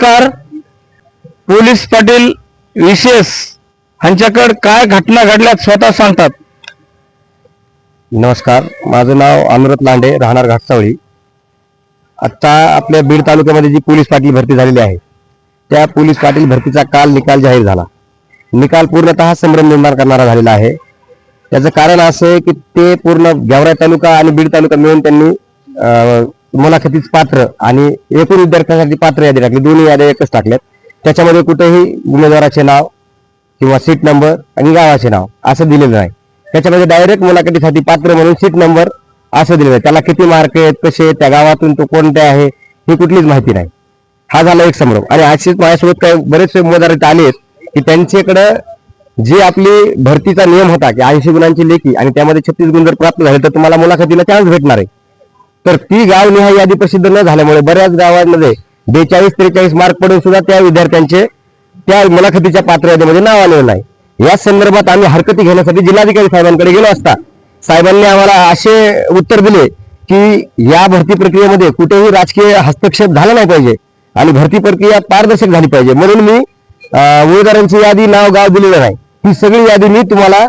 नमस्कार. पोलीस पाटील विशेष ह्यांच्याकडे काय घटना घडल्यात स्वतः सांगतात. नमस्कार, माझं नाव अमृत लांडे, राहणार घाटसावळी. आता आपल्या बीड तालुक्यामध्ये जी पोलीस पाटील भरती झालेली आहे त्या पोलीस पाटील भरतीचा काल निकाल जाहीर झाला. निकाल पूर्णतः संभ्रम निर्माण करणारा झालेला आहे. त्याचं कारण असं आहे की ते पूर्ण गेवराई तालुका आणि बीड तालुका मिळून त्यांनी मुलाखतीच पात्र आणि एकूण विद्यार्थ्यांसाठी पात्र यादी टाकली. दोन्ही याद्या एकच टाकल्यात. त्याच्यामध्ये कुठेही उमेदवाराचे नाव किंवा सीट नंबर आणि गावाचे नाव असं दिलेलं नाही. त्याच्यामध्ये डायरेक्ट मुलाखतीसाठी पात्र म्हणून सीट नंबर असं दिलेलं आहे. त्याला किती मार्क आहेत, कसे, त्या गावातून तो कोणते आहे ही कुठलीच माहिती नाही. हा झाला एक संभ्रम. आणि अशीच माझ्यासोबत काही बरेचसे उमेदवार आले की त्यांच्याकडं जे आपली भरतीचा नियम होता की 80 गुणांची लेखी आणि त्यामध्ये 36 गुण जर प्राप्त झाले तर तुम्हाला मुलाखतीला चान्स भेटणार आहे. तर ती गावनिहाय यादी प्रसिद्ध न झाल्यामुळे बऱ्याच गावांमध्ये 42-43 मार्क पडून सुद्धा त्या विद्यार्थ्यांचे त्या मुलाखतीच्या पात्र यादीमध्ये नाव आलेलं नाही. या संदर्भात आम्ही हरकती घेण्यासाठी जिल्हाधिकारी साहेबांकडे गेलो असता साहेबांनी आम्हाला असे उत्तर दिले की या भरती प्रक्रियेमध्ये कुठेही राजकीय हस्तक्षेप झाला नाही पाहिजे आणि भरती प्रक्रिया पारदर्शक झाली पाहिजे. म्हणून मी उमेदवारांची यादी, नाव, गाव दिलेलं नाही. ही सगळी यादी मी तुम्हाला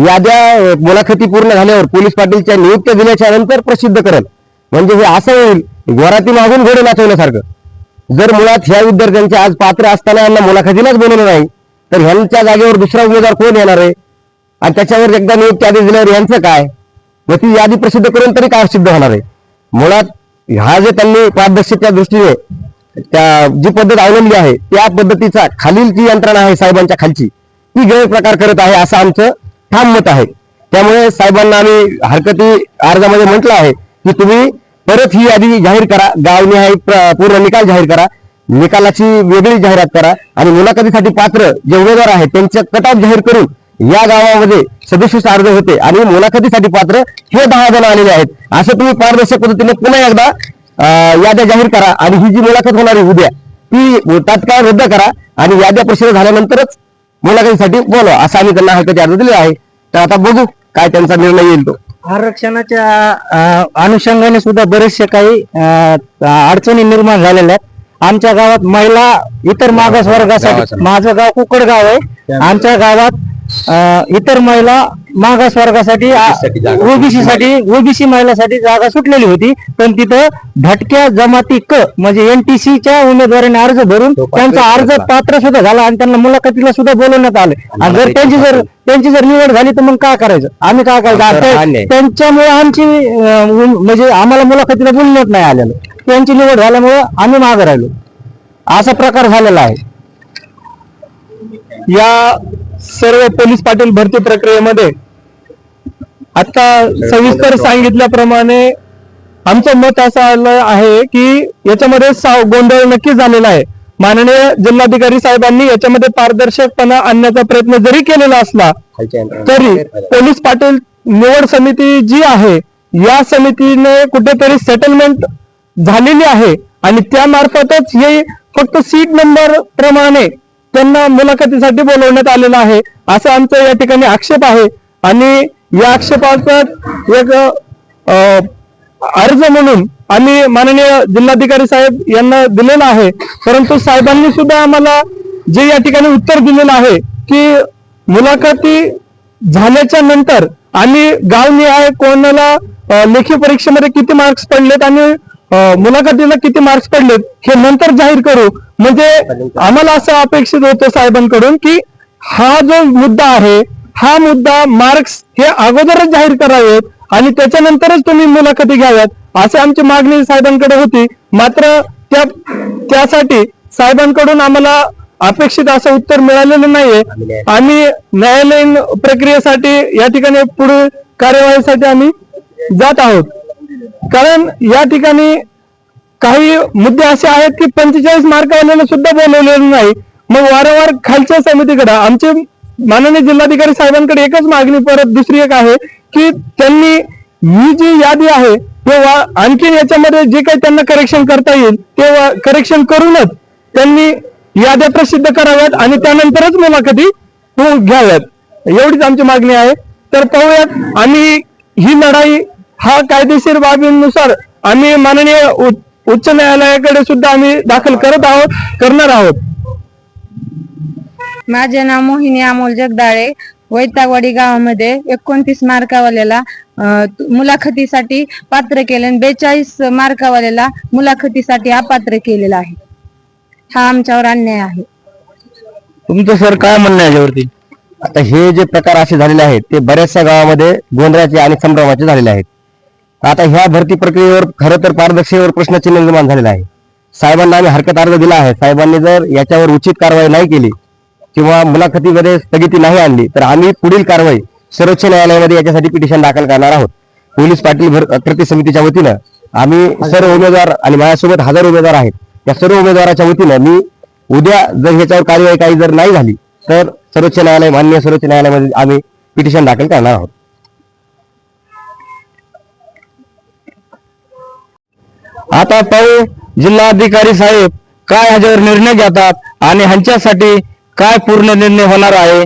याद्या मुलाखती पूर्ण झाल्यावर पोलीस पाटीलच्या नियुक्त्या दिल्याच्या नंतर प्रसिद्ध करेल. म्हणजे हे असं होईल घोराती मागून घोडे नाचवल्यासारखं. जर मुळात ह्या विद्यार्थ्यांचे आज पात्र असताना यांना मुलाखतीलाच बोलवलं नाही तर ह्यांच्या जागेवर दुसरा उमेदवार कोण येणार आहे आणि त्याच्यावर एकदा नियुक्ती यादी दिल्यावर यांचं काय, व ती यादी प्रसिद्ध करून तरी काय सिद्ध होणार आहे. मुळात ह्या जे त्यांनी पारदर्शकच्या दृष्टीने त्या जी पद्धत अवलंबली आहे त्या पद्धतीचा खालील जी यंत्रणा आहे साहेबांच्या खालची ती गैरप्रकार करत आहे असं आमचं ठाम मत आहे. त्यामुळे साहेबांना आम्ही हरकती अर्जामध्ये म्हटलं आहे की तुम्ही परत ही यादी जाहीर करा, गावनिहाय पूर्ण निकाल जाहीर करा, निकालाची वेगळी जाहिरात करा आणि मुलाखतीसाठी पात्र जे उमेदवार आहेत त्यांचं कट ऑफ जाहीर करून या गावामध्ये 67 अर्ज होते आणि मुलाखतीसाठी पात्र हे 10 जण आलेले आहेत. असं तुम्ही पारदर्शक पद्धतीने पुन्हा एकदा याद्या जाहीर करा आणि ही जी मुलाखत होणारी उद्या ती तात्काळ रद्द करा आणि याद्या प्रसिद्ध झाल्यानंतरच मुलाखतीसाठी बोलवा असं आम्ही त्यांना हरकती अर्ज दिले आहे. तर आता बघू काय त्यांचा निर्णय येईल तो. आरक्षणाच्या अनुषंगाने सुद्धा बरेचसे काही अडचणी निर्माण झालेल्या आहेत. आमच्या गावात महिला इतर मागासवर्गासाठी, माझं गाव कुकडगाव आहे, आमच्या गावात इतर महिला मागासवर्गासाठी ओबीसी महिलासाठी जागा सुटलेली होती. पण तिथं भटक्या जमाती क म्हणजे NTCच्या उमेदवाराने अर्ज भरून त्यांचा अर्ज पात्र सुद्धा झाला आणि त्यांना मुलाखतीला सुद्धा बोलवण्यात आले. आणि जर त्यांची जर निवड झाली तर मग काय करायचं, आम्ही काय करायचं. त्यांच्यामुळे आमची म्हणजे आम्हाला मुलाखतीला बोलण्यात नाही आलेलं. त्यांची निवड झाल्यामुळे आम्ही मागे राहिलो. असा प्रकार झालेला आहे. या सर्व पोलीस पाटील भरती प्रक्रियेमध्ये आता सविस्तर सांगितल्याप्रमाणे आमचं मत असं आलं आहे की याच्यामध्ये गोंधळ नक्की झालेला आहे. माननीय जिल्हाधिकारी साहेबांनी याच्यामध्ये पारदर्शकपणा आणण्याचा प्रयत्न जरी केलेला असला तरी पोलीस पाटील निवड समिती जी आहे या समितीने कुठेतरी सेटलमेंट झालेली आहे आणि त्यामार्फतच हे फक्त सीट नंबर प्रमाणे त्यांना मुलाखतीसाठी बोलवण्यात आलेलं आहे असं आमचा या ठिकाणी आक्षेप आहे. आणि या आक्षेपाचा एक अर्ज म्हणून आम्ही माननीय जिल्हाधिकारी साहेब यांना दिलेला आहे. परंतु साहेबांनी सुद्धा आम्हाला जे या ठिकाणी उत्तर दिलेलं आहे की मुलाखती झाल्याच्या नंतर आम्ही गावनिहाय कोणाला लेखी परीक्षेमध्ये किती मार्क्स पडलेत आणि मुलाखतीला किती मार्क्स पडलेत हे नंतर जाहीर करू. म्हणजे आम्हाला असं अपेक्षित होतं साहेबांकडून की हा जो मुद्दा आहे हा मुद्दा मार्क्स हे अगोदरच जाहीर करावेत आणि त्याच्यानंतरच तुम्ही मुलाखती घ्याव्यात अशी आमची मागणी साहेबांकडे होती. मात्र त्यासाठी साहेबांकडून आम्हाला अपेक्षित असं उत्तर मिळालेलं नाहीये. आम्ही न्यायालयीन प्रक्रियेसाठी या ठिकाणी पुढे कार्यवाहीसाठी आम्ही जात आहोत. कारण या ठिकाणी काही मुद्दे असे आहेत की 45 मार्क आलेले सुद्धा बोलवलेले नाही. मग वारंवार खालच्या समितीकडे आमचे माननीय जिल्हाधिकारी साहेबांकडे एकच मागणी परत दुसरी एक आहे की त्यांनी ही जी यादी आहे ते आणखी याच्यामध्ये जे काही त्यांना करेक्शन करता येईल ते करेक्शन करूनच त्यांनी याद्या प्रसिद्ध कराव्यात आणि त्यानंतरच मुलाखती घ्याव्यात एवढीच आमची मागणी आहे. तर पाहूयात आम्ही ही लढाई हा कायदेशीर बाबीनुसार आम्ही माननीय उच्च न्यायालयाकडे सुद्धा आम्ही दाखल करणार आहोत. माझे नाव मोहिनी अमोल जगदाळे. वैतागवाडी गावामध्ये 29 मार्कावाल्याला मुलाखतीसाठी पात्र केले आणि 42 मार्कावाल्याला मुलाखतीसाठी अपात्र केलेला आहे. हा आमच्यावर अन्याय आहे. तुमचं सर काय म्हणणं आहे याच्यावरती? आता हे जे प्रकार असे झालेले आहेत ते बऱ्याचशा गावामध्ये गोंधळाचे आणि संभ्रमाचे झालेले आहेत. आता ह्या भरती प्रक्रियेवर खरं तर पारदर्शकतेवर प्रश्नचिन्ह निर्माण झालेलं आहे. साहेबांना आम्ही हरकत अर्ज दिला आहे. साहेबांनी जर याच्यावर उचित कारवाई नाही केली किंवा मुलाखतीमध्ये स्थगिती नाही आणली तर आम्ही पुढील कारवाई सर्वोच्च न्यायालयामध्ये याच्यासाठी पिटिशन दाखल करणार आहोत. पोलीस पाटील कृती समितीच्या वतीनं आम्ही सर्व उमेदवार आणि माझ्यासोबत 1000 उमेदवार आहेत, त्या सर्व उमेदवाराच्या वतीनं मी उद्या जर ह्याच्यावर कार्यवाही काही जर नाही झाली तर सर्वोच्च न्यायालय माननीय सर्वोच्च न्यायालयामध्ये आम्ही पिटिशन दाखल करणार आहोत. आता पाहू जिल्हाधिकारी साहेब काय ह्याच्यावर निर्णय घेतात आणि ह्यांच्यासाठी काय पूर्ण निर्णय होणार आहे